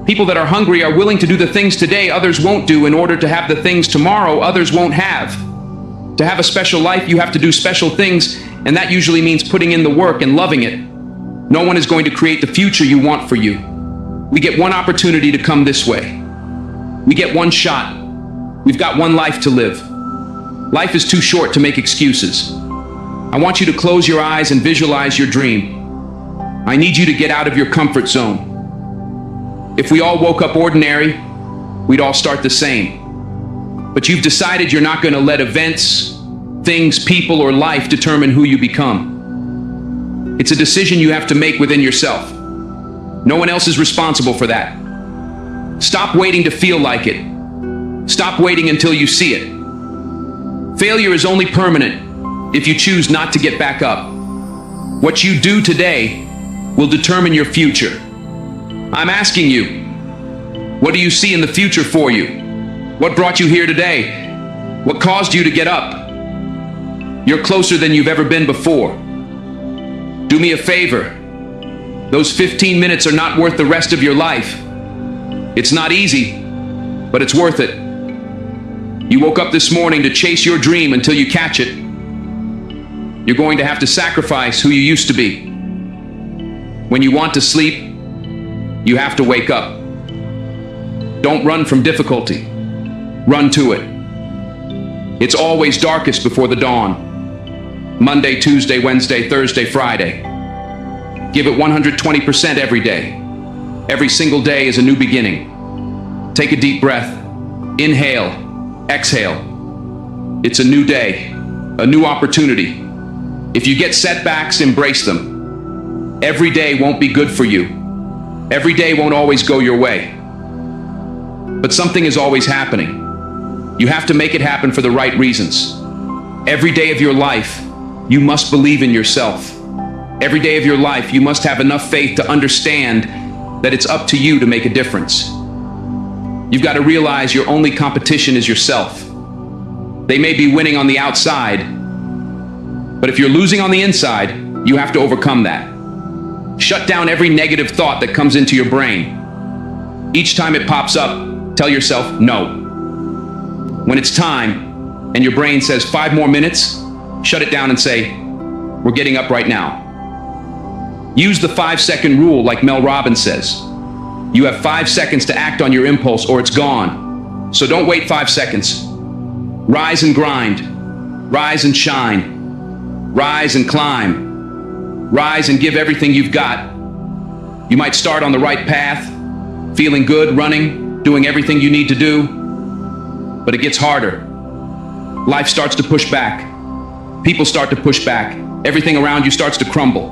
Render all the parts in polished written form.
People that are hungry are willing to do the things today others won't do in order to have the things tomorrow others won't have. To have a special life, you have to do special things, and that usually means putting in the work and loving it. No one is going to create the future you want for you. We get one opportunity to come this way. We get one shot. We've got one life to live. Life is too short to make excuses. I want you to close your eyes and visualize your dream. I need you to get out of your comfort zone. If we all woke up ordinary, we'd all start the same. But you've decided you're not going to let events, things, people, or life determine who you become. It's a decision you have to make within yourself. No one else is responsible for that. Stop waiting to feel like it. Stop waiting until you see it. Failure is only permanent if you choose not to get back up. What you do today will determine your future. I'm asking you, what do you see in the future for you? What brought you here today? What caused you to get up? You're closer than you've ever been before. Do me a favor. Those 15 minutes are not worth the rest of your life. It's not easy, but it's worth it. You woke up this morning to chase your dream until you catch it. You're going to have to sacrifice who you used to be. When you want to sleep, you have to wake up. Don't run from difficulty. Run to it. It's always darkest before the dawn. Monday, Tuesday, Wednesday, Thursday, Friday. Give it 120% every day. Every single day is a new beginning. Take a deep breath. Inhale. Exhale. It's a new day. A new opportunity. If you get setbacks, embrace them. Every day won't be good for you. Every day won't always go your way. But something is always happening. You have to make it happen for the right reasons. Every day of your life, you must believe in yourself. Every day of your life, you must have enough faith to understand that it's up to you to make a difference. You've got to realize your only competition is yourself. They may be winning on the outside, but if you're losing on the inside, you have to overcome that. Shut down every negative thought that comes into your brain. Each time it pops up, tell yourself no. When it's time and your brain says 5 more minutes, shut it down and say, we're getting up right now. Use the 5-second rule like Mel Robbins says. You have 5 seconds to act on your impulse or it's gone. So don't wait 5 seconds. Rise and grind. Rise and shine. Rise and climb. Rise and give everything you've got. You might start on the right path, feeling good, running, doing everything you need to do. But it gets harder. Life starts to push back. People start to push back. Everything around you starts to crumble.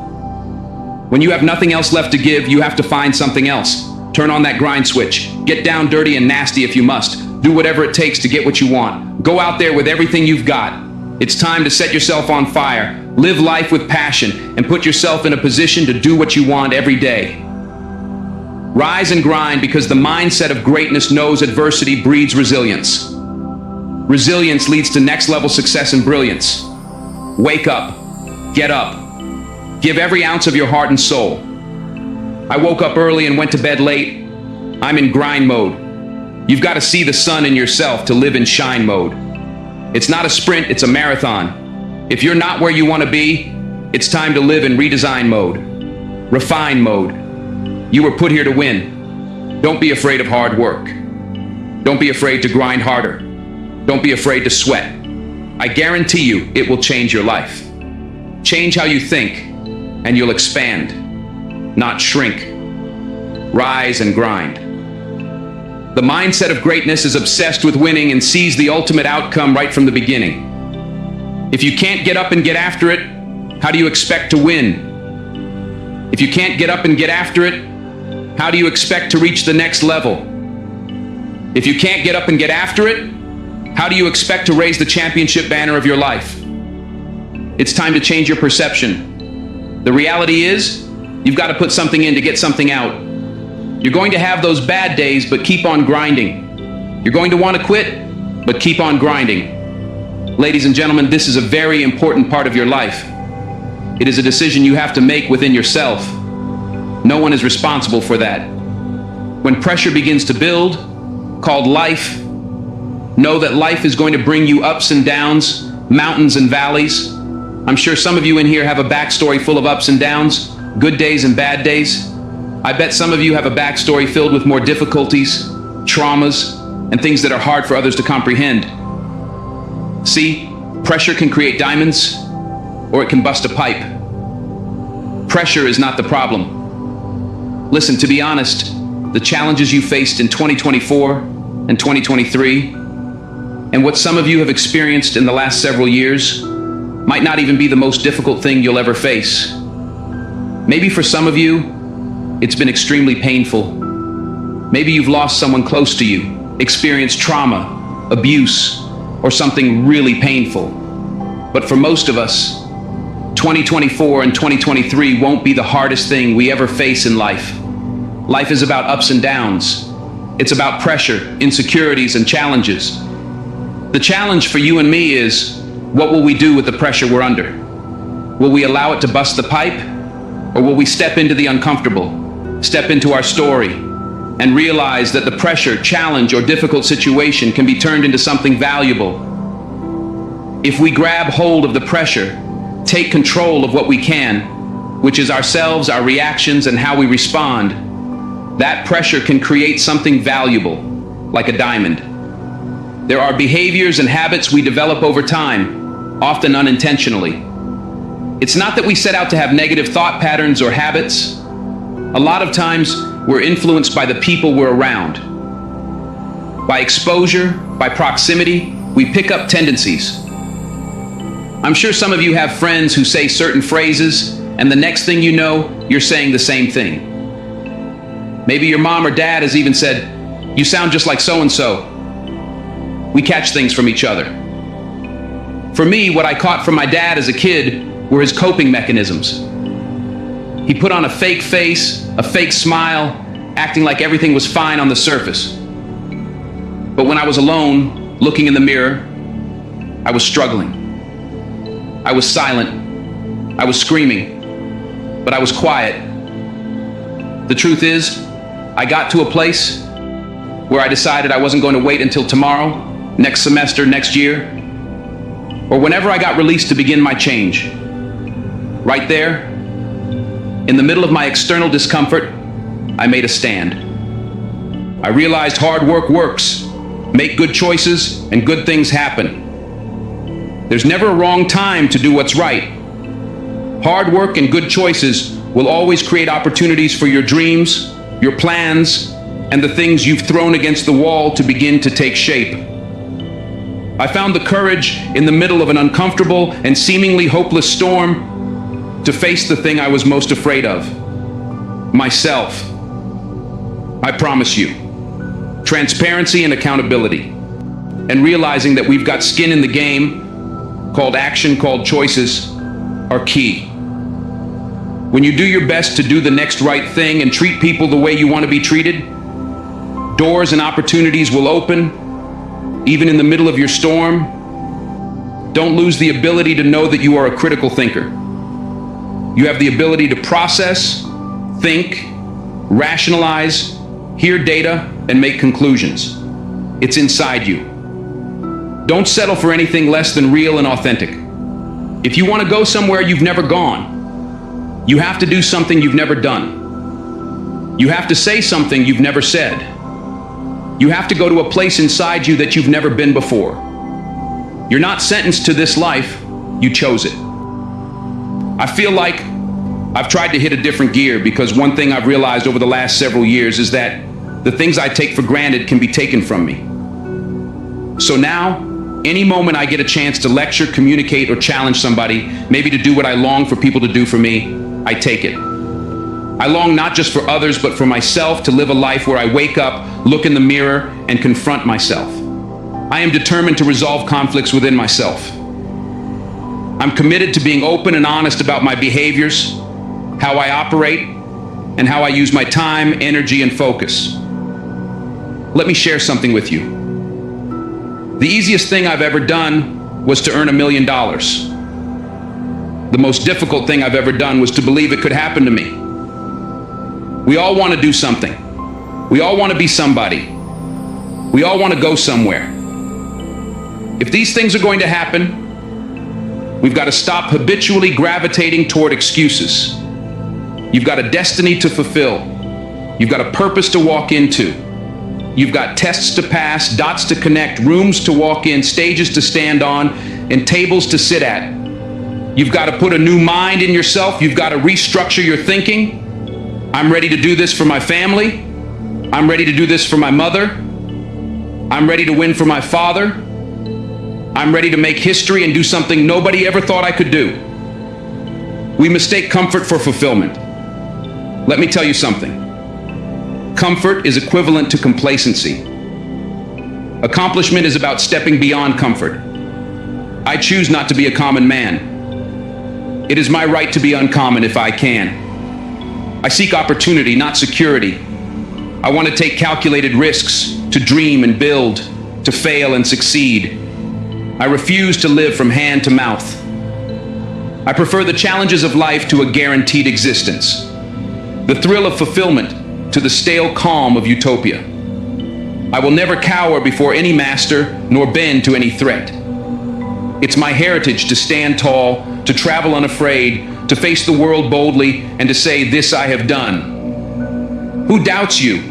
When you have nothing else left to give, you have to find something else. Turn on that grind switch. Get down dirty and nasty if you must. Do whatever it takes to get what you want. Go out there with everything you've got. It's time to set yourself on fire. Live life with passion and put yourself in a position to do what you want every day. Rise and grind because the mindset of greatness knows adversity breeds resilience. Resilience leads to next level success and brilliance. Wake up. Get up. Give every ounce of your heart and soul. I woke up early and went to bed late. I'm in grind mode. You've got to see the sun in yourself to live in shine mode. It's not a sprint, it's a marathon. If you're not where you want to be, it's time to live in redesign mode, refine mode. You were put here to win. Don't be afraid of hard work. Don't be afraid to grind harder. Don't be afraid to sweat. I guarantee you it will change your life. Change how you think, and you'll expand, not shrink. Rise and grind. The mindset of greatness is obsessed with winning and sees the ultimate outcome right from the beginning. If you can't get up and get after it, how do you expect to win? If you can't get up and get after it, how do you expect to reach the next level? If you can't get up and get after it, how do you expect to raise the championship banner of your life? It's time to change your perception. The reality is, you've got to put something in to get something out. You're going to have those bad days, but keep on grinding. You're going to want to quit, but keep on grinding. Ladies and gentlemen, this is a very important part of your life. It is a decision you have to make within yourself. No one is responsible for that. When pressure begins to build, called life, know that life is going to bring you ups and downs, mountains and valleys. I'm sure some of you in here have a backstory full of ups and downs, good days and bad days. I bet some of you have a backstory filled with more difficulties, traumas, and things that are hard for others to comprehend. See, pressure can create diamonds, or it can bust a pipe. Pressure is not the problem. Listen, to be honest, the challenges you faced in 2024 and 2023, and what some of you have experienced in the last several years, might not even be the most difficult thing you'll ever face. Maybe for some of you, it's been extremely painful. Maybe you've lost someone close to you, experienced trauma, abuse, or something really painful. But for most of us, 2024 and 2023 won't be the hardest thing we ever face in life. Life is about ups and downs. It's about pressure, insecurities, and challenges. The challenge for you and me is, what will we do with the pressure we're under? Will we allow it to bust the pipe? Or will we step into the uncomfortable, step into our story, and realize that the pressure, challenge, or difficult situation can be turned into something valuable? If we grab hold of the pressure, take control of what we can, which is ourselves, our reactions, and how we respond, that pressure can create something valuable, like a diamond. There are behaviors and habits we develop over time, often unintentionally. It's not that we set out to have negative thought patterns or habits. A lot of times, we're influenced by the people we're around. By exposure, by proximity, we pick up tendencies. I'm sure some of you have friends who say certain phrases, and the next thing you know, you're saying the same thing. Maybe your mom or dad has even said, "You sound just like so-and-so." We catch things from each other. For me, what I caught from my dad as a kid were his coping mechanisms. He put on a fake face, a fake smile, acting like everything was fine on the surface. But when I was alone, looking in the mirror, I was struggling. I was silent. I was screaming. But I was quiet. The truth is, I got to a place where I decided I wasn't going to wait until tomorrow, next semester, next year, or whenever I got released to begin my change. Right there, in the middle of my external discomfort, I made a stand. I realized hard work works. Make good choices and good things happen. There's never a wrong time to do what's right. Hard work and good choices will always create opportunities for your dreams, your plans, and the things you've thrown against the wall to begin to take shape. I found the courage in the middle of an uncomfortable and seemingly hopeless storm to face the thing I was most afraid of, myself. I promise you, transparency and accountability, and realizing that we've got skin in the game, called action, called choices, are key. When you do your best to do the next right thing and treat people the way you want to be treated, doors and opportunities will open, even in the middle of your storm. Don't lose the ability to know that you are a critical thinker. You have the ability to process, think, rationalize, hear data, and make conclusions. It's inside you. Don't settle for anything less than real and authentic. If you want to go somewhere you've never gone, you have to do something you've never done. You have to say something you've never said. You have to go to a place inside you that you've never been before. You're not sentenced to this life, you chose it. I feel like I've tried to hit a different gear because one thing I've realized over the last several years is that the things I take for granted can be taken from me. So now, any moment I get a chance to lecture, communicate, or challenge somebody, maybe to do what I long for people to do for me, I take it. I long not just for others, but for myself to live a life where I wake up, look in the mirror, and confront myself. I am determined to resolve conflicts within myself. I'm committed to being open and honest about my behaviors, how I operate, and how I use my time, energy, and focus. Let me share something with you. The easiest thing I've ever done was to earn $1 million. The most difficult thing I've ever done was to believe it could happen to me. We all want to do something. We all want to be somebody. We all want to go somewhere. If these things are going to happen, we've got to stop habitually gravitating toward excuses. You've got a destiny to fulfill. You've got a purpose to walk into. You've got tests to pass, dots to connect, rooms to walk in, stages to stand on, and tables to sit at. You've got to put a new mind in yourself. You've got to restructure your thinking. I'm ready to do this for my family. I'm ready to do this for my mother. I'm ready to win for my father. I'm ready to make history and do something nobody ever thought I could do. We mistake comfort for fulfillment. Let me tell you something. Comfort is equivalent to complacency. Accomplishment is about stepping beyond comfort. I choose not to be a common man. It is my right to be uncommon if I can. I seek opportunity, not security. I want to take calculated risks, to dream and build, to fail and succeed. I refuse to live from hand to mouth. I prefer the challenges of life to a guaranteed existence, the thrill of fulfillment to the stale calm of utopia. I will never cower before any master nor bend to any threat. It's my heritage to stand tall, to travel unafraid, to face the world boldly, and to say, "This I have done." Who doubts you?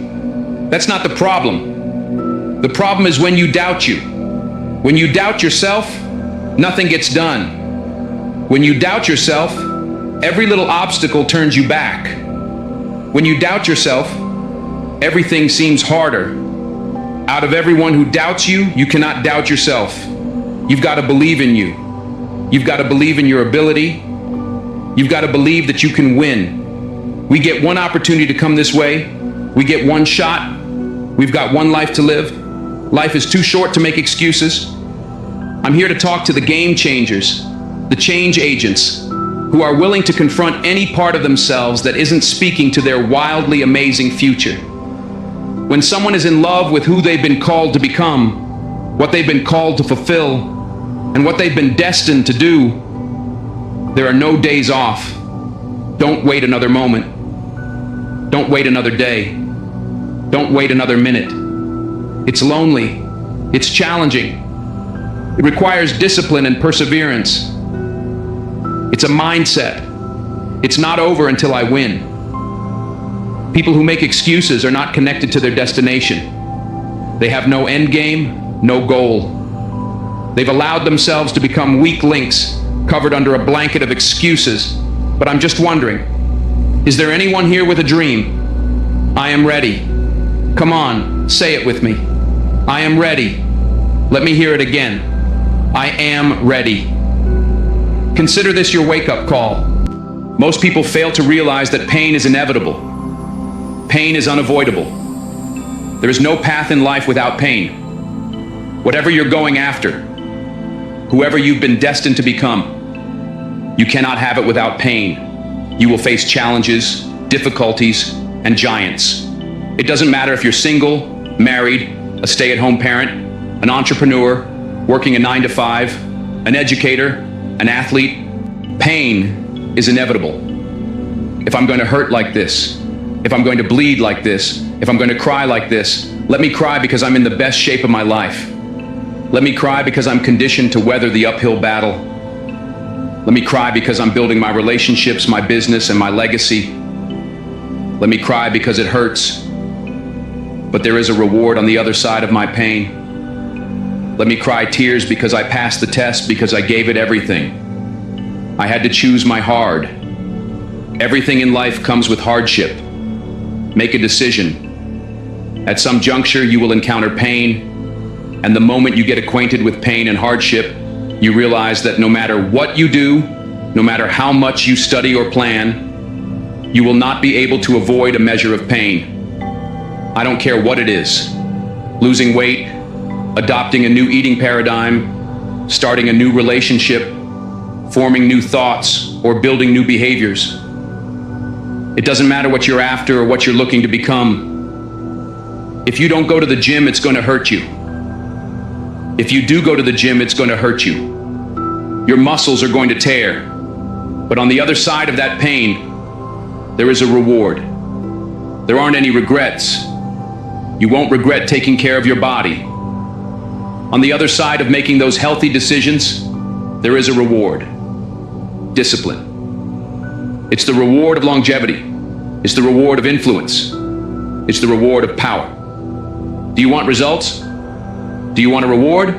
That's not the problem. The problem is when you doubt you. When you doubt yourself, nothing gets done. When you doubt yourself, every little obstacle turns you back. When you doubt yourself, everything seems harder. Out of everyone who doubts you, you cannot doubt yourself. You've got to believe in you. You've got to believe in your ability. You've got to believe that you can win. We get one opportunity to come this way. We get one shot. We've got one life to live. Life is too short to make excuses. I'm here to talk to the game changers, the change agents, who are willing to confront any part of themselves that isn't speaking to their wildly amazing future. When someone is in love with who they've been called to become, what they've been called to fulfill, and what they've been destined to do, there are no days off. Don't wait another moment. Don't wait another day. Don't wait another minute. It's lonely. It's challenging. It requires discipline and perseverance. It's a mindset. It's not over until I win. People who make excuses are not connected to their destination. They have no end game, no goal. They've allowed themselves to become weak links covered under a blanket of excuses. But I'm just wondering, is there anyone here with a dream? I am ready. Come on, say it with me. I am ready. Let me hear it again. I am ready. Consider this your wake-up call. Most people fail to realize that pain is inevitable. Pain is unavoidable. There is no path in life without pain. Whatever you're going after, whoever you've been destined to become, you cannot have it without pain. You will face challenges, difficulties, and giants. It doesn't matter if you're single, married, a stay-at-home parent, an entrepreneur, working a 9-to-5, an educator, an athlete. Pain is inevitable. If I'm going to hurt like this, if I'm going to bleed like this, if I'm going to cry like this, let me cry because I'm in the best shape of my life. Let me cry because I'm conditioned to weather the uphill battle. Let me cry because I'm building my relationships, my business, and my legacy. Let me cry because it hurts. But there is a reward on the other side of my pain. Let me cry tears because I passed the test, because I gave it everything. I had to choose my hard. Everything in life comes with hardship. Make a decision. At some juncture, you will encounter pain. And the moment you get acquainted with pain and hardship, you realize that no matter what you do, no matter how much you study or plan, you will not be able to avoid a measure of pain. I don't care what it is. Losing weight, adopting a new eating paradigm, starting a new relationship, forming new thoughts, or building new behaviors. It doesn't matter what you're after or what you're looking to become. If you don't go to the gym, it's going to hurt you. If you do go to the gym, it's going to hurt you. Your muscles are going to tear. But on the other side of that pain, there is a reward. There aren't any regrets. You won't regret taking care of your body. On the other side of making those healthy decisions, there is a reward. Discipline. It's the reward of longevity. It's the reward of influence. It's the reward of power. Do you want results? Do you want a reward?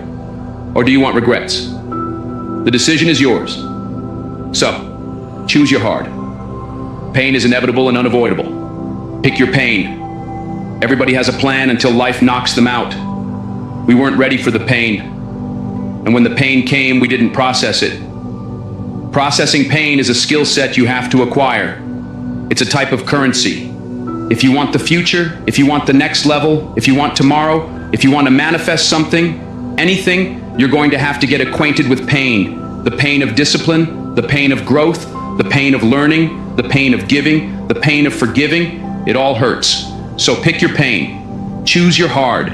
Or do you want regrets? The decision is yours. So, choose your heart. Pain is inevitable and unavoidable. Pick your pain. Everybody has a plan until life knocks them out. We weren't ready for the pain. And when the pain came, we didn't process it. Processing pain is a skill set you have to acquire. It's a type of currency. If you want the future, if you want the next level, if you want tomorrow, if you want to manifest something, anything, you're going to have to get acquainted with pain. The pain of discipline, the pain of growth, the pain of learning, the pain of giving, the pain of forgiving. It all hurts. So pick your pain. Choose your hard.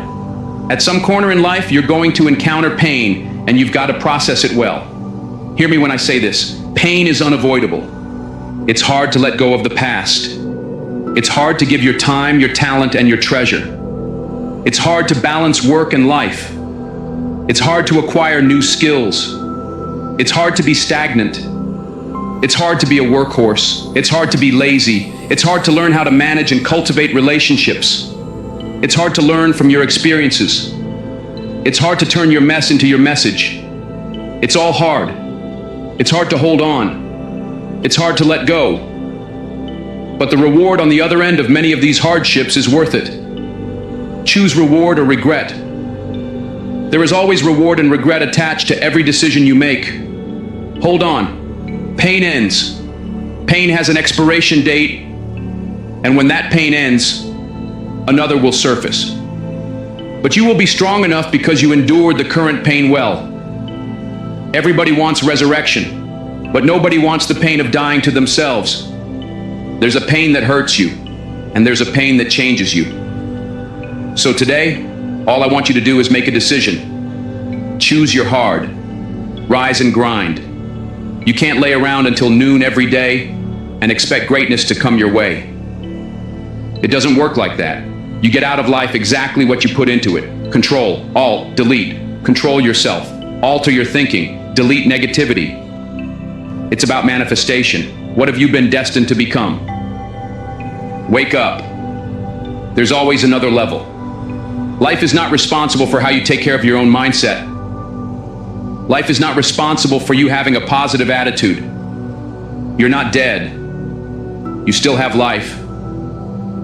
At some corner in life, you're going to encounter pain, and you've got to process it well. Hear me when I say this. Pain is unavoidable. It's hard to let go of the past. It's hard to give your time, your talent, and your treasure. It's hard to balance work and life. It's hard to acquire new skills. It's hard to be stagnant. It's hard to be a workhorse. It's hard to be lazy. It's hard to learn how to manage and cultivate relationships. It's hard to learn from your experiences. It's hard to turn your mess into your message. It's all hard. It's hard to hold on. It's hard to let go. But the reward on the other end of many of these hardships is worth it. Choose reward or regret. There is always reward and regret attached to every decision you make. Hold on. Pain ends. Pain has an expiration date, and when that pain ends, another will surface. But you will be strong enough because you endured the current pain well. Everybody wants resurrection, but nobody wants the pain of dying to themselves. There's a pain that hurts you, and there's a pain that changes you. So today, all I want you to do is make a decision. Choose your hard. Rise and grind. You can't lay around until noon every day and expect greatness to come your way. It doesn't work like that. You get out of life exactly what you put into it. Control, alt, delete. Control yourself. Alter your thinking. Delete negativity. It's about manifestation. What have you been destined to become? Wake up. There's always another level. Life is not responsible for how you take care of your own mindset. Life is not responsible for you having a positive attitude. You're not dead. You still have life.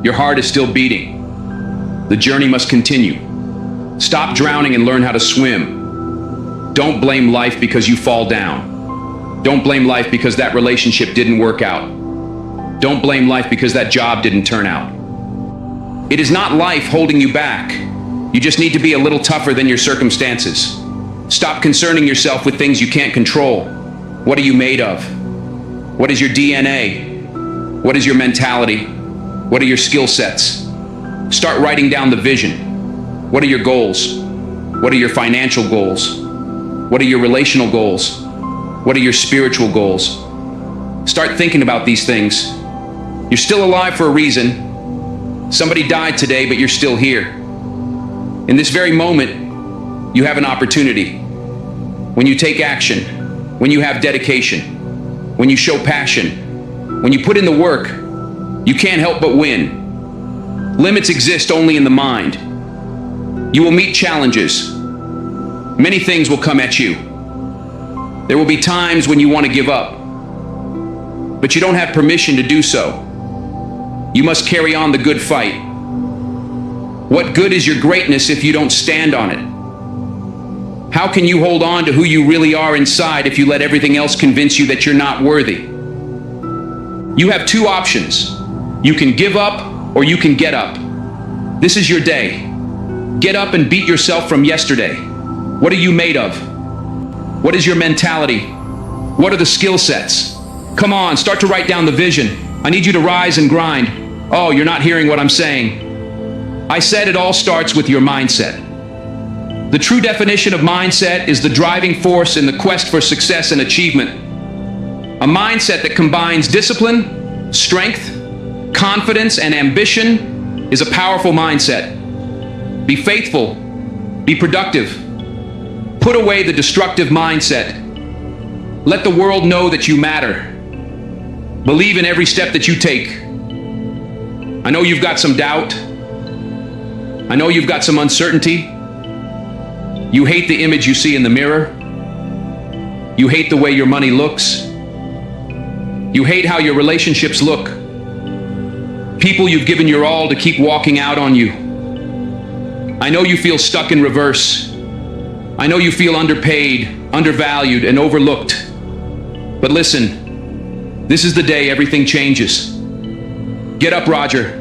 Your heart is still beating. The journey must continue. Stop drowning and learn how to swim. Don't blame life because you fall down. Don't blame life because that relationship didn't work out. Don't blame life because that job didn't turn out. It is not life holding you back. You just need to be a little tougher than your circumstances. Stop concerning yourself with things you can't control. What are you made of? What is your DNA? What is your mentality? What are your skill sets? Start writing down the vision. What are your goals? What are your financial goals? What are your relational goals? What are your spiritual goals? Start thinking about these things. You're still alive for a reason. Somebody died today, but you're still here. In this very moment, you have an opportunity. When you take action, when you have dedication, when you show passion, when you put in the work, you can't help but win. Limits exist only in the mind. You will meet challenges. Many things will come at you. There will be times when you want to give up, but you don't have permission to do so. You must carry on the good fight. What good is your greatness if you don't stand on it? How can you hold on to who you really are inside if you let everything else convince you that you're not worthy? You have two options. You can give up or you can get up. This is your day. Get up and beat yourself from yesterday. What are you made of? What is your mentality? What are the skill sets? Come on, start to write down the vision. I need you to rise and grind. Oh, you're not hearing what I'm saying. I said it all starts with your mindset. The true definition of mindset is the driving force in the quest for success and achievement. A mindset that combines discipline, strength, confidence, and ambition is a powerful mindset. Be faithful. Be productive. Put away the destructive mindset. Let the world know that you matter. Believe in every step that you take. I know you've got some doubt. I know you've got some uncertainty. You hate the image you see in the mirror. You hate the way your money looks. You hate how your relationships look. People you've given your all to keep walking out on you. I know you feel stuck in reverse. I know you feel underpaid, undervalued, and overlooked. But listen, this is the day everything changes. Get up, Roger.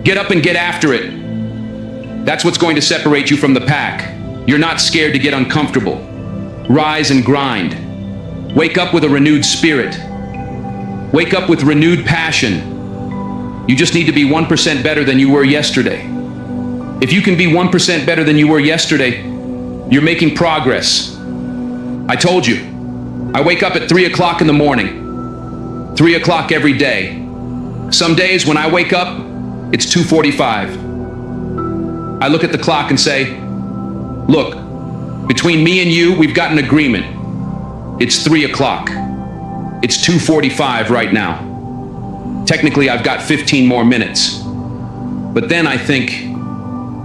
Get up and get after it. That's what's going to separate you from the pack. You're not scared to get uncomfortable. Rise and grind. Wake up with a renewed spirit. Wake up with renewed passion. You just need to be 1% better than you were yesterday. If you can be 1% better than you were yesterday, you're making progress. I told you, I wake up at 3 o'clock in the morning. 3 o'clock every day. Some days when I wake up, it's 2:45. I look at the clock and say, look, between me and you, we've got an agreement. It's 3 o'clock. It's 2:45 right now. Technically, I've got 15 more minutes. But then I think,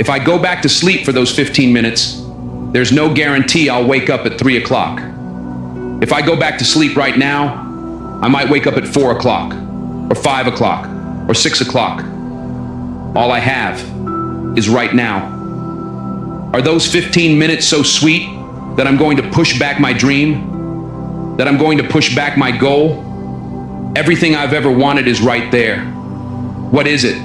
if I go back to sleep for those 15 minutes, there's no guarantee I'll wake up at 3 o'clock. If I go back to sleep right now, I might wake up at 4 o'clock, or 5 o'clock, or 6 o'clock. All I have is right now. Are those 15 minutes so sweet that I'm going to push back my dream? That I'm going to push back my goal? Everything I've ever wanted is right there. What is it?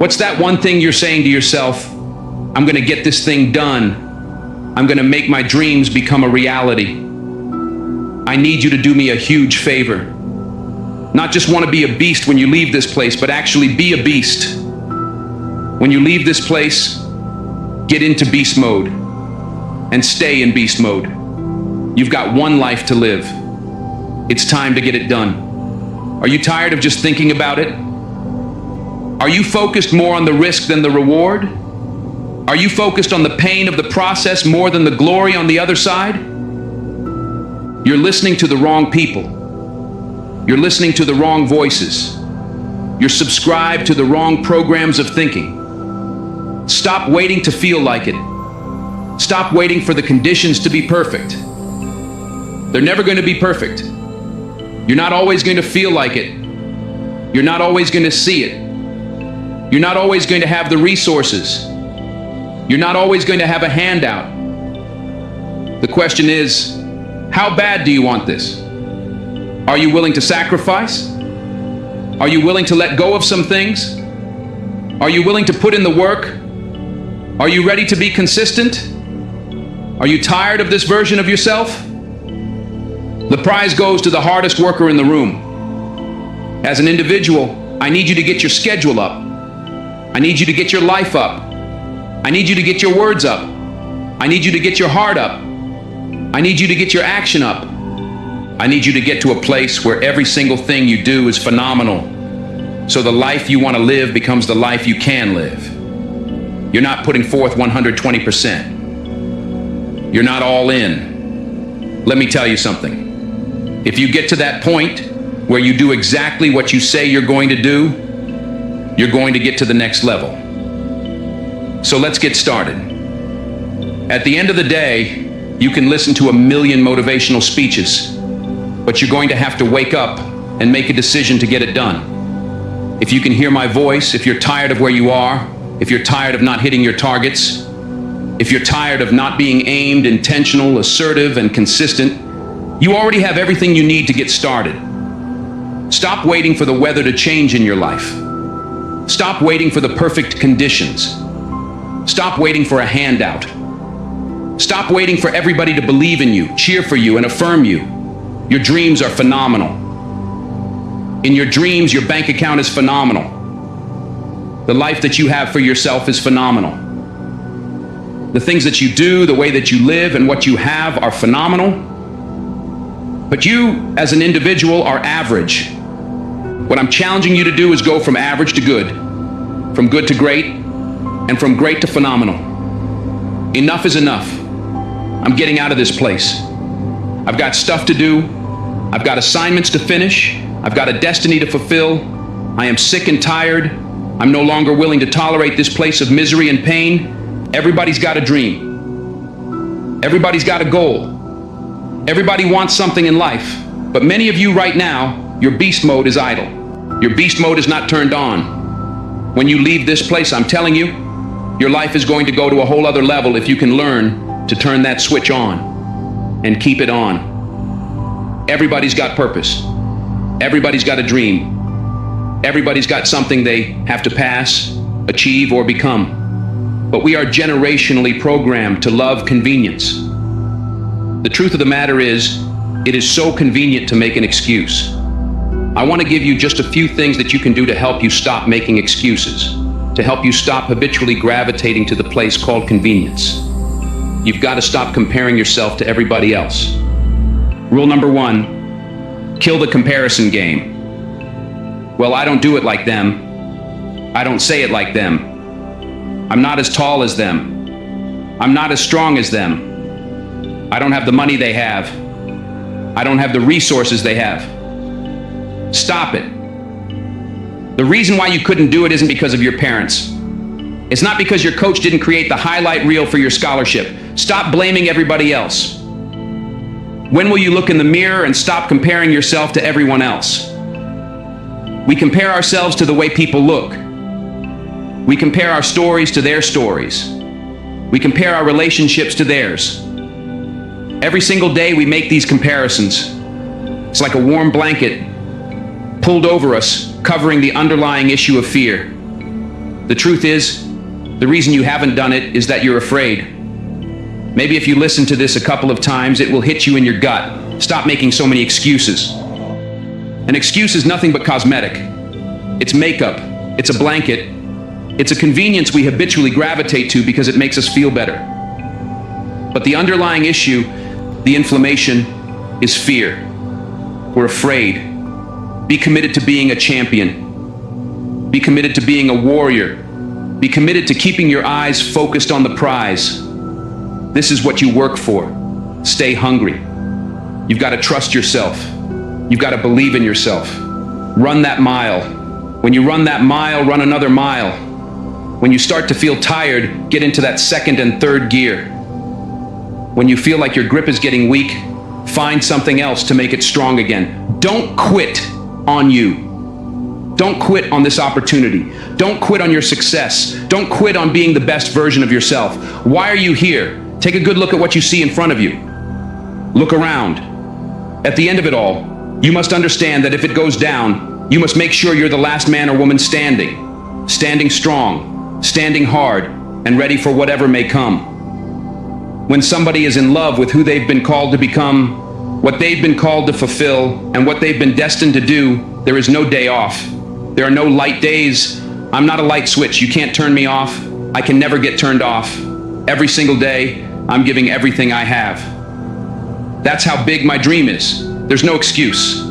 What's that one thing you're saying to yourself? I'm going to get this thing done. I'm going to make my dreams become a reality. I need you to do me a huge favor. Not just want to be a beast when you leave this place, but actually be a beast. When you leave this place, get into beast mode and stay in beast mode. You've got one life to live. It's time to get it done. Are you tired of just thinking about it? Are you focused more on the risk than the reward? Are you focused on the pain of the process more than the glory on the other side? You're listening to the wrong people. You're listening to the wrong voices. You're subscribed to the wrong programs of thinking. Stop waiting to feel like it. Stop waiting for the conditions to be perfect. They're never going to be perfect. You're not always going to feel like it. You're not always going to see it. You're not always going to have the resources. You're not always going to have a handout. The question is, how bad do you want this? Are you willing to sacrifice? Are you willing to let go of some things? Are you willing to put in the work? Are you ready to be consistent? Are you tired of this version of yourself? The prize goes to the hardest worker in the room. As an individual, I need you to get your schedule up. I need you to get your life up. I need you to get your words up. I need you to get your heart up. I need you to get your action up. I need you to get to a place where every single thing you do is phenomenal. So the life you want to live becomes the life you can live. You're not putting forth 120%. You're not all in. Let me tell you something. If you get to that point where you do exactly what you say you're going to do, you're going to get to the next level. So let's get started. At the end of the day, you can listen to 1,000,000 motivational speeches, but you're going to have to wake up and make a decision to get it done. If you can hear my voice, if you're tired of where you are, if you're tired of not hitting your targets, if you're tired of not being aimed, intentional, assertive, and consistent, you already have everything you need to get started. Stop waiting for the weather to change in your life. Stop waiting for the perfect conditions. Stop waiting for a handout. Stop waiting for everybody to believe in you, cheer for you, and affirm you. Your dreams are phenomenal. In your dreams, your bank account is phenomenal. The life that you have for yourself is phenomenal. The things that you do, the way that you live, and what you have are phenomenal. But you, as an individual, are average. What I'm challenging you to do is go from average to good, from good to great, and from great to phenomenal. Enough is enough. I'm getting out of this place. I've got stuff to do. I've got assignments to finish. I've got a destiny to fulfill. I am sick and tired. I'm no longer willing to tolerate this place of misery and pain. Everybody's got a dream. Everybody's got a goal. Everybody wants something in life. But many of you right now, your beast mode is idle. Your beast mode is not turned on. When you leave this place, I'm telling you, your life is going to go to a whole other level if you can learn to turn that switch on and keep it on. Everybody's got purpose. Everybody's got a dream. Everybody's got something they have to pass, achieve, or become. But we are generationally programmed to love convenience. The truth of the matter is, it is so convenient to make an excuse. I want to give you just a few things that you can do to help you stop making excuses, to help you stop habitually gravitating to the place called convenience. You've got to stop comparing yourself to everybody else. Rule number 1, kill the comparison game. Well, I don't do it like them. I don't say it like them. I'm not as tall as them. I'm not as strong as them. I don't have the money they have. I don't have the resources they have. Stop it. The reason why you couldn't do it isn't because of your parents. It's not because your coach didn't create the highlight reel for your scholarship. Stop blaming everybody else. When will you look in the mirror and stop comparing yourself to everyone else? We compare ourselves to the way people look. We compare our stories to their stories. We compare our relationships to theirs. Every single day we make these comparisons. It's like a warm blanket pulled over us, covering the underlying issue of fear. The truth is, the reason you haven't done it is that you're afraid. Maybe if you listen to this a couple of times, it will hit you in your gut. Stop making so many excuses. An excuse is nothing but cosmetic. It's makeup. It's a blanket. It's a convenience we habitually gravitate to because it makes us feel better. But the underlying issue, the inflammation, is fear. We're afraid. Be committed to being a champion. Be committed to being a warrior. Be committed to keeping your eyes focused on the prize. This is what you work for. Stay hungry. You've got to trust yourself. You've got to believe in yourself. Run that mile. When you run that mile, run another mile. When you start to feel tired, get into that second and third gear. When you feel like your grip is getting weak, find something else to make it strong again. Don't quit on you. Don't quit on this opportunity. Don't quit on your success. Don't quit on being the best version of yourself. Why are you here? Take a good look at what you see in front of you. Look around. At the end of it all, you must understand that if it goes down, you must make sure you're the last man or woman standing. Standing strong, standing hard, and ready for whatever may come. When somebody is in love with who they've been called to become, what they've been called to fulfill, and what they've been destined to do, there is no day off. There are no light days. I'm not a light switch. You can't turn me off. I can never get turned off. Every single day, I'm giving everything I have. That's how big my dream is. There's no excuse.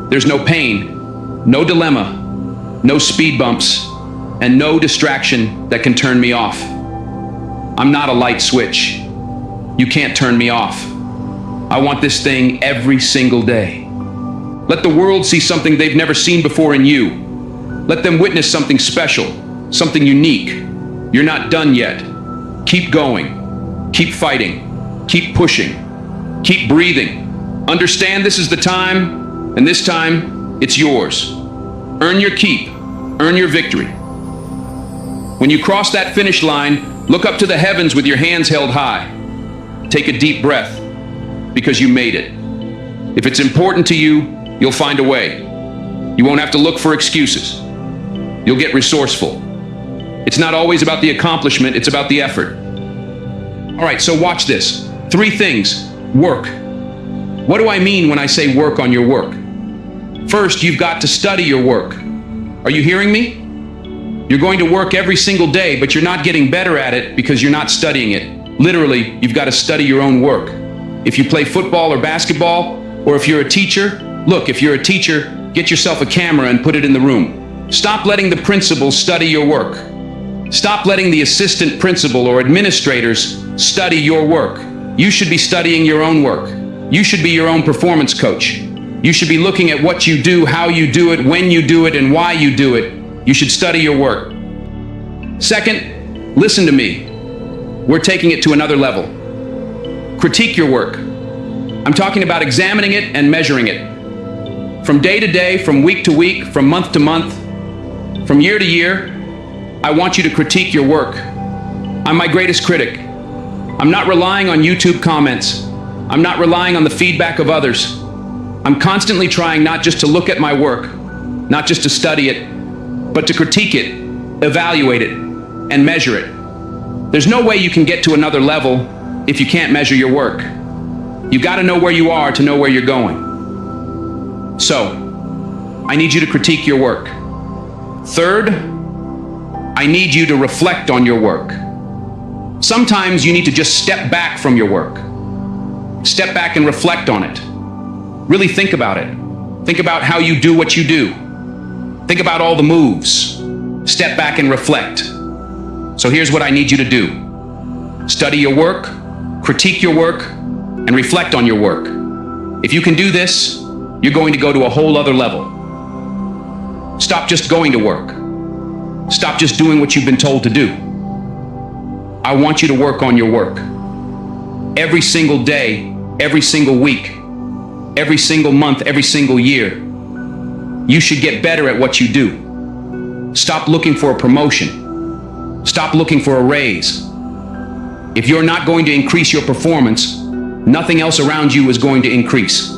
There's no pain, no dilemma, no speed bumps, and no distraction that can turn me off. I'm not a light switch. You can't turn me off. I want this thing every single day. Let the world see something they've never seen before in you. Let them witness something special, something unique. You're not done yet. Keep going. Keep fighting. Keep pushing. Keep breathing. Understand this is the time, and this time, it's yours. Earn your keep. Earn your victory. When you cross that finish line, look up to the heavens with your hands held high. Take a deep breath, because you made it. If it's important to you, you'll find a way. You won't have to look for excuses. You'll get resourceful. It's not always about the accomplishment, it's about the effort. All right, so watch this. 3 things. Work. What do I mean when I say work on your work? First, you've got to study your work. Are you hearing me? You're going to work every single day, but you're not getting better at it because you're not studying it. Literally, you've got to study your own work. If you play football or basketball, or if you're a teacher, look, if you're a teacher, get yourself a camera and put it in the room. Stop letting the principals study your work. Stop letting the assistant principal or administrators study your work. You should be studying your own work. You should be your own performance coach. You should be looking at what you do, how you do it, when you do it, and why you do it. You should study your work. Second, listen to me. We're taking it to another level. Critique your work. I'm talking about examining it and measuring it. From day to day, from week to week, from month to month, from year to year, I want you to critique your work. I'm my greatest critic. I'm not relying on YouTube comments. I'm not relying on the feedback of others. I'm constantly trying not just to look at my work, not just to study it, but to critique it, evaluate it, and measure it. There's no way you can get to another level if you can't measure your work. You got to know where you are to know where you're going. So, I need you to critique your work. Third, I need you to reflect on your work. Sometimes you need to just step back from your work. Step back and reflect on it. Really think about it. Think about how you do what you do. Think about all the moves. Step back and reflect. So here's what I need you to do. Study your work, critique your work, and reflect on your work. If you can do this, you're going to go to a whole other level. Stop just going to work. Stop just doing what you've been told to do. I want you to work on your work. Every single day, every single week, every single month, every single year. You should get better at what you do. Stop looking for a promotion. Stop looking for a raise. If you're not going to increase your performance, nothing else around you is going to increase.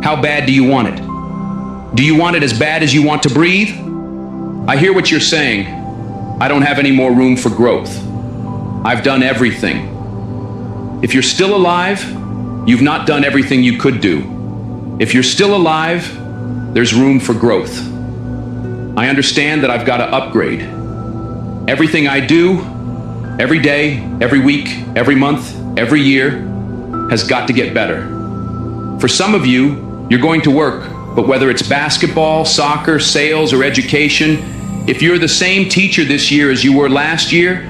How bad do you want it? Do you want it as bad as you want to breathe? I hear what you're saying. I don't have any more room for growth. I've done everything. If you're still alive, you've not done everything you could do. If you're still alive, there's room for growth. I understand that I've got to upgrade. Everything I do, every day, every week, every month, every year, has got to get better. For some of you, you're going to work, but whether it's basketball, soccer, sales, or education, if you're the same teacher this year as you were last year,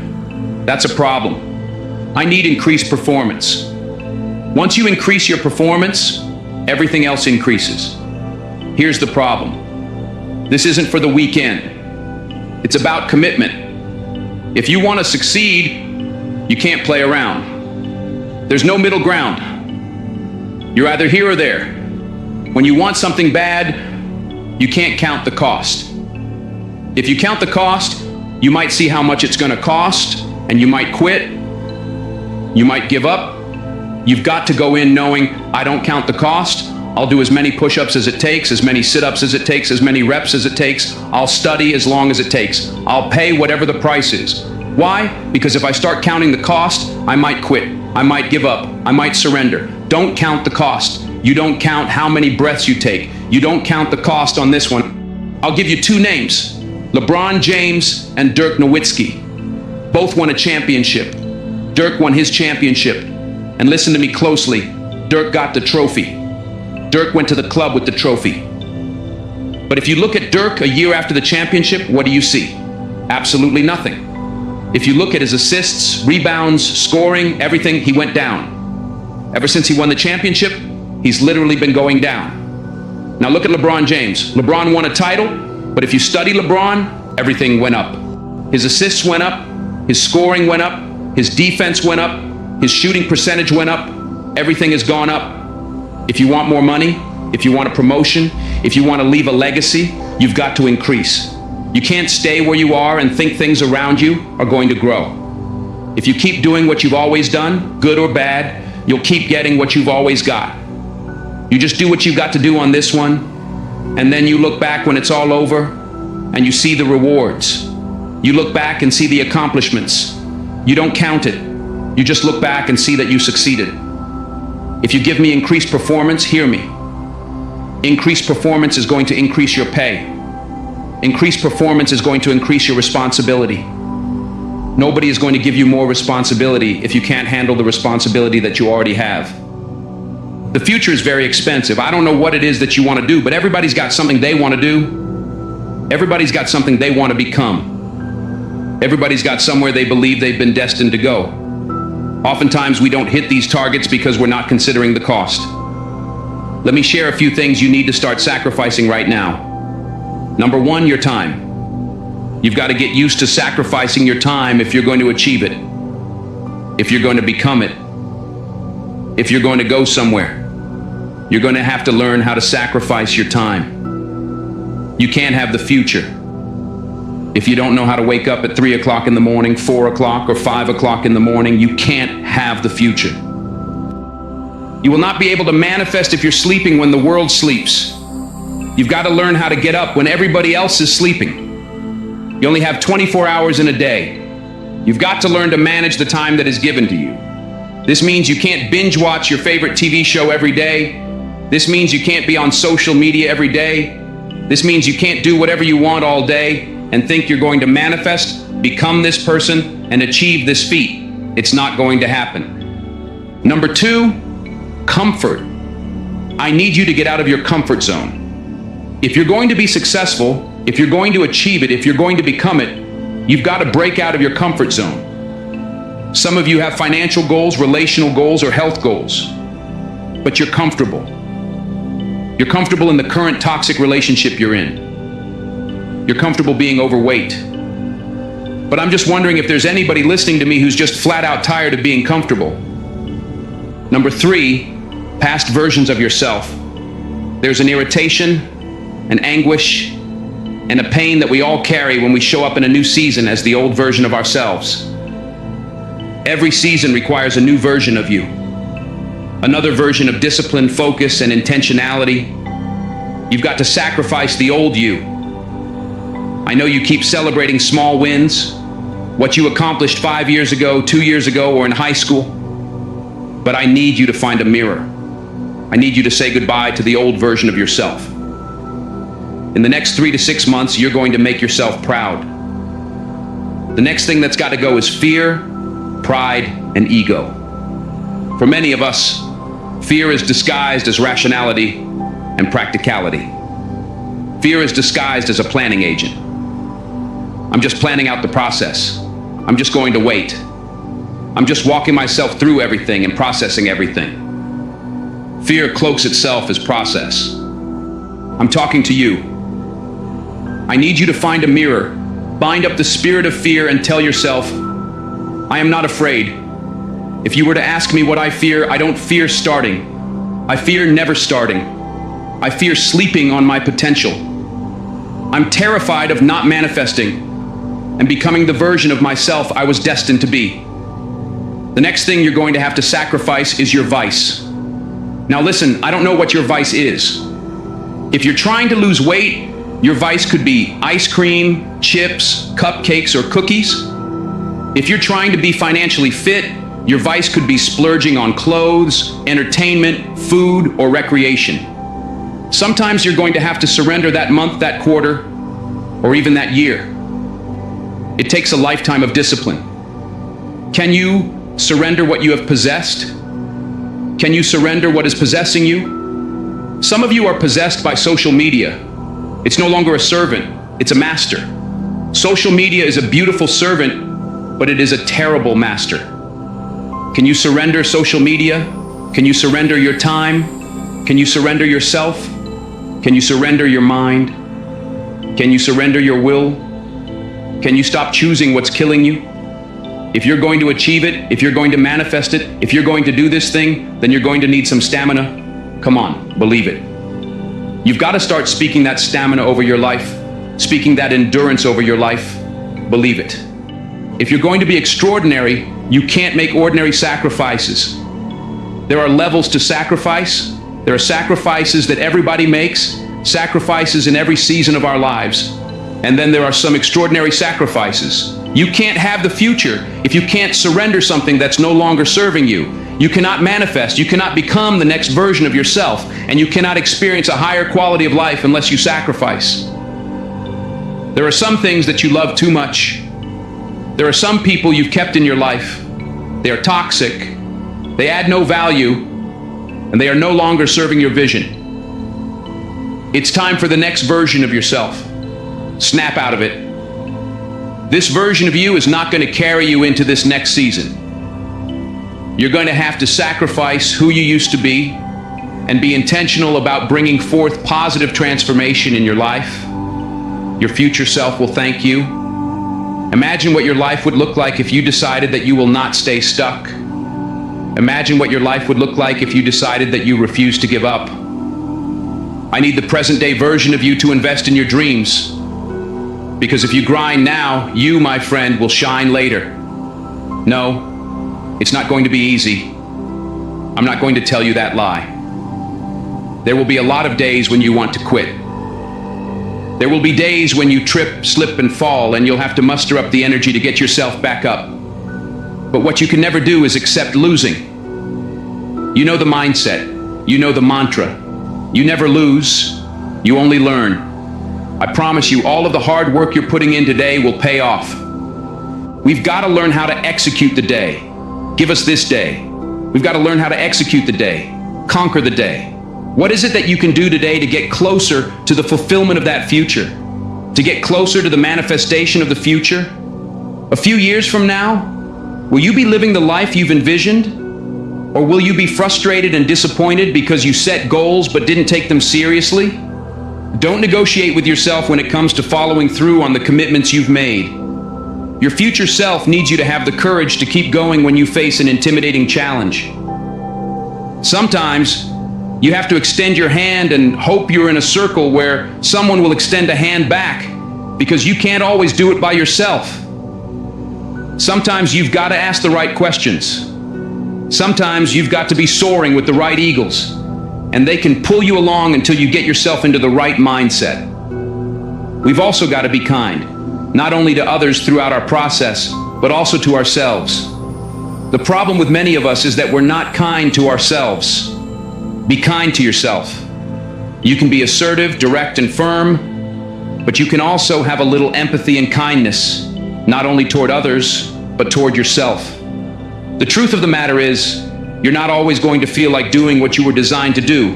that's a problem. I need increased performance. Once you increase your performance, everything else increases. Here's the problem. This isn't for the weekend. It's about commitment. If you want to succeed, you can't play around. There's no middle ground. You're either here or there. When you want something bad, you can't count the cost. If you count the cost, you might see how much it's going to cost, and you might quit. You might give up. You've got to go in knowing, I don't count the cost. I'll do as many push-ups as it takes, as many sit-ups as it takes, as many reps as it takes. I'll study as long as it takes. I'll pay whatever the price is. Why? Because if I start counting the cost, I might quit. I might give up. I might surrender. Don't count the cost. You don't count how many breaths you take. You don't count the cost on this one. I'll give you two names, LeBron James and Dirk Nowitzki. Both won a championship. Dirk won his championship. And listen to me closely, Dirk got the trophy. Dirk went to the club with the trophy. But if you look at Dirk a year after the championship, what do you see? Absolutely nothing. If you look at his assists, rebounds, scoring, everything, he went down. Ever since he won the championship, he's literally been going down. Now look at LeBron James. LeBron won a title, but if you study LeBron, everything went up. His assists went up, his scoring went up, his defense went up, his shooting percentage went up, everything has gone up. If you want more money, if you want a promotion, if you want to leave a legacy, you've got to increase. You can't stay where you are and think things around you are going to grow. If you keep doing what you've always done, good or bad, you'll keep getting what you've always got. You just do what you've got to do on this one, and then you look back when it's all over, and you see the rewards. You look back and see the accomplishments. You don't count it. You just look back and see that you succeeded. If you give me increased performance, hear me. Increased performance is going to increase your pay. Increased performance is going to increase your responsibility. Nobody is going to give you more responsibility if you can't handle the responsibility that you already have. The future is very expensive. I don't know what it is that you want to do, but everybody's got something they want to do. Everybody's got something they want to become. Everybody's got somewhere they believe they've been destined to go. Oftentimes we don't hit these targets because we're not considering the cost. Let me share a few things you need to start sacrificing right now. Number one, your time. You've got to get used to sacrificing your time if you're going to achieve it, if you're going to become it, if you're going to go somewhere. You're going to have to learn how to sacrifice your time. You can't have the future if you don't know how to wake up at 3 o'clock in the morning, 4 o'clock, or 5 o'clock in the morning. You can't have the future. You will not be able to manifest if you're sleeping when the world sleeps. You've got to learn how to get up when everybody else is sleeping. You only have 24 hours in a day. You've got to learn to manage the time that is given to you. This means you can't binge watch your favorite TV show every day. This means you can't be on social media every day. This means you can't do whatever you want all day and think you're going to manifest, become this person, and achieve this feat. It's not going to happen. Number two, comfort. I need you to get out of your comfort zone. If you're going to be successful, if you're going to achieve it, if you're going to become it, you've got to break out of your comfort zone. Some of you have financial goals, relational goals, or health goals, but you're comfortable. You're comfortable in the current toxic relationship you're in. You're comfortable being overweight. But I'm just wondering if there's anybody listening to me who's just flat out tired of being comfortable. Number three, past versions of yourself. There's an irritation, an anguish, and a pain that we all carry when we show up in a new season as the old version of ourselves. Every season requires a new version of you. Another version of discipline, focus, and intentionality. You've got to sacrifice the old you. I know you keep celebrating small wins, what you accomplished 5 years ago, 2 years ago, or in high school. But I need you to find a mirror. I need you to say goodbye to the old version of yourself. In the next 3 to 6 months, you're going to make yourself proud. The next thing that's got to go is fear, pride, and ego. For many of us, fear is disguised as rationality and practicality. Fear is disguised as a planning agent. I'm just planning out the process. I'm just going to wait. I'm just walking myself through everything and processing everything. Fear cloaks itself as process. I'm talking to you. I need you to find a mirror, bind up the spirit of fear, and tell yourself, I am not afraid. If you were to ask me what I fear, I don't fear starting. I fear never starting. I fear sleeping on my potential. I'm terrified of not manifesting and becoming the version of myself I was destined to be. The next thing you're going to have to sacrifice is your vice. Now listen, I don't know what your vice is. If you're trying to lose weight, your vice could be ice cream, chips, cupcakes, or cookies. If you're trying to be financially fit, your vice could be splurging on clothes, entertainment, food, or recreation. Sometimes you're going to have to surrender that month, that quarter, or even that year. It takes a lifetime of discipline. Can you surrender what you have possessed? Can you surrender what is possessing you? Some of you are possessed by social media. It's no longer a servant, it's a master. Social media is a beautiful servant, but it is a terrible master. Can you surrender social media? Can you surrender your time? Can you surrender yourself? Can you surrender your mind? Can you surrender your will? Can you stop choosing what's killing you? If you're going to achieve it, if you're going to manifest it, if you're going to do this thing, then you're going to need some stamina. Come on, believe it. You've got to start speaking that stamina over your life, speaking that endurance over your life. Believe it. If you're going to be extraordinary, you can't make ordinary sacrifices. There are levels to sacrifice. There are sacrifices that everybody makes, sacrifices in every season of our lives. And then there are some extraordinary sacrifices. You can't have the future if you can't surrender something that's no longer serving you. You cannot manifest, you cannot become the next version of yourself, and you cannot experience a higher quality of life unless you sacrifice. There are some things that you love too much. There are some people you've kept in your life. They are toxic, they add no value, and they are no longer serving your vision. It's time for the next version of yourself. Snap out of it. This version of you is not going to carry you into this next season. You're going to have to sacrifice who you used to be and be intentional about bringing forth positive transformation in your life. Your future self will thank you. Imagine what your life would look like if you decided that you will not stay stuck. Imagine what your life would look like if you decided that you refuse to give up. I need the present day version of you to invest in your dreams. Because if you grind now, you, my friend, will shine later. No, it's not going to be easy. I'm not going to tell you that lie. There will be a lot of days when you want to quit. There will be days when you trip, slip, and fall, and you'll have to muster up the energy to get yourself back up. But what you can never do is accept losing. You know the mindset. You know the mantra. You never lose. You only learn. I promise you, all of the hard work you're putting in today will pay off. We've got to learn how to execute the day. Give us this day. We've got to learn how to execute the day. Conquer the day. What is it that you can do today to get closer to the fulfillment of that future? To get closer to the manifestation of the future? A few years from now, will you be living the life you've envisioned? Or will you be frustrated and disappointed because you set goals but didn't take them seriously? Don't negotiate with yourself when it comes to following through on the commitments you've made. Your future self needs you to have the courage to keep going when you face an intimidating challenge. Sometimes, you have to extend your hand and hope you're in a circle where someone will extend a hand back, because you can't always do it by yourself. Sometimes you've got to ask the right questions. Sometimes you've got to be soaring with the right eagles, and they can pull you along until you get yourself into the right mindset. We've also got to be kind, not only to others throughout our process, but also to ourselves. The problem with many of us is that we're not kind to ourselves. Be kind to yourself. You can be assertive, direct, and firm, but you can also have a little empathy and kindness, not only toward others, but toward yourself. The truth of the matter is, you're not always going to feel like doing what you were designed to do.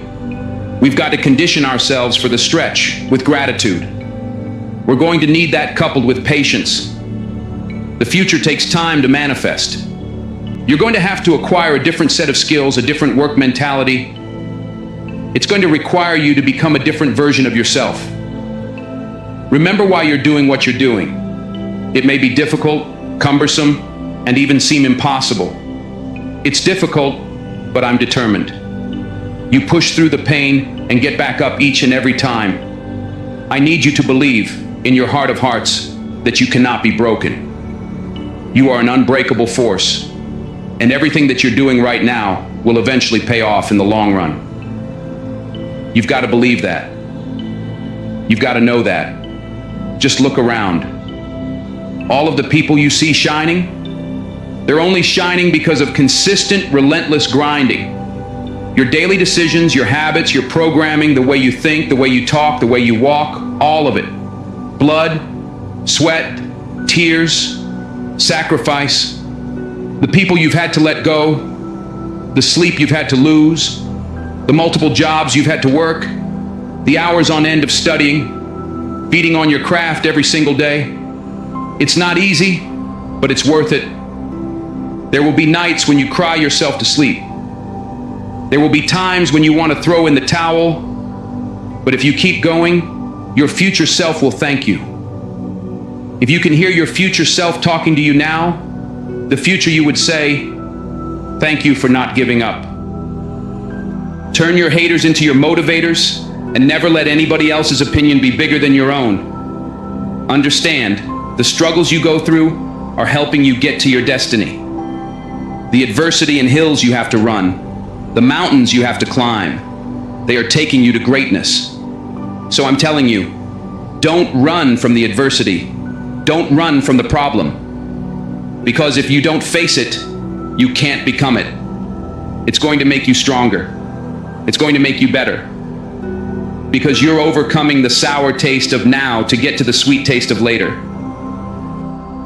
We've got to condition ourselves for the stretch with gratitude. We're going to need that coupled with patience. The future takes time to manifest. You're going to have to acquire a different set of skills, a different work mentality. It's going to require you to become a different version of yourself. Remember why you're doing what you're doing. It may be difficult, cumbersome, and even seem impossible. It's difficult, but I'm determined. You push through the pain and get back up each and every time. I need you to believe in your heart of hearts that you cannot be broken. You are an unbreakable force, and everything that you're doing right now will eventually pay off in the long run. You've got to believe that. You've got to know that. Just look around. All of the people you see shining, they're only shining because of consistent, relentless grinding. Your daily decisions, your habits, your programming, the way you think, the way you talk, the way you walk, all of it. Blood, sweat, tears, sacrifice, the people you've had to let go, the sleep you've had to lose, the multiple jobs you've had to work, the hours on end of studying, beating on your craft every single day. It's not easy, but it's worth it. There will be nights when you cry yourself to sleep. There will be times when you want to throw in the towel, but if you keep going, your future self will thank you. If you can hear your future self talking to you now, the future you would say, "Thank you for not giving up." Turn your haters into your motivators, and never let anybody else's opinion be bigger than your own. Understand, the struggles you go through are helping you get to your destiny. The adversity and hills you have to run, the mountains you have to climb, they are taking you to greatness. So I'm telling you, don't run from the adversity. Don't run from the problem. Because if you don't face it, you can't become it. It's going to make you stronger. It's going to make you better. Because you're overcoming the sour taste of now to get to the sweet taste of later.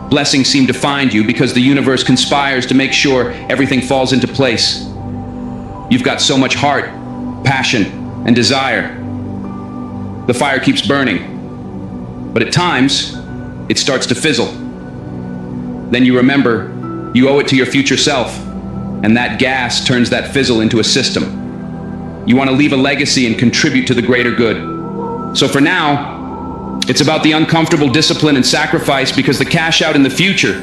Blessings seem to find you because the universe conspires to make sure everything falls into place. You've got so much heart, passion, and desire. The fire keeps burning. But at times, it starts to fizzle. then you remember you owe it to your future self, and that gas turns that fizzle into a system. You want to leave a legacy and contribute to the greater good. So for now, it's about the uncomfortable discipline and sacrifice, because the cash out in the future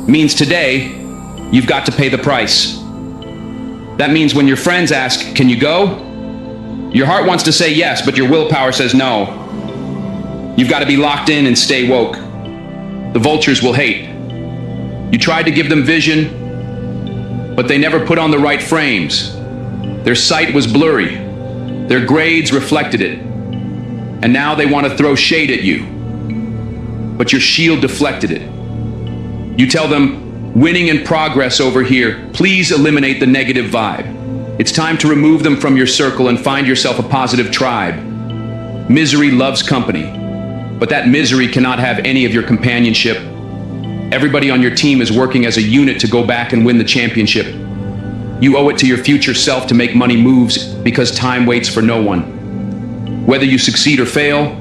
means today you've got to pay the price. That means when your friends ask, "Can you go?" your heart wants to say yes, but your willpower says no. You've got to be locked in and stay woke. The vultures will hate. You tried to give them vision, but they never put on the right frames. Their sight was blurry. Their grades reflected it. And now they want to throw shade at you, but your shield deflected it. You tell them, "Winning and progress over here. Please eliminate the negative vibe." It's time to remove them from your circle and find yourself a positive tribe. Misery loves company, but that misery cannot have any of your companionship. Everybody on your team is working as a unit to go back and win the championship. You owe it to your future self to make money moves, because time waits for no one. Whether you succeed or fail,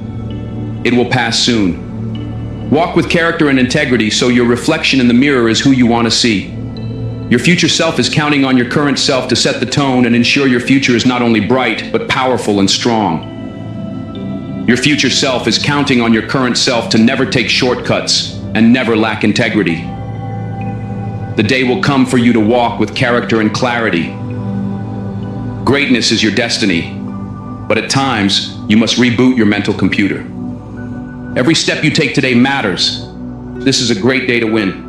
it will pass soon. Walk with character and integrity, so your reflection in the mirror is who you want to see. Your future self is counting on your current self to set the tone and ensure your future is not only bright, but powerful and strong. Your future self is counting on your current self to never take shortcuts and never lack integrity. The day will come for you to walk with character and clarity. Greatness is your destiny, but at times, you must reboot your mental computer. Every step you take today matters. This is a great day to win.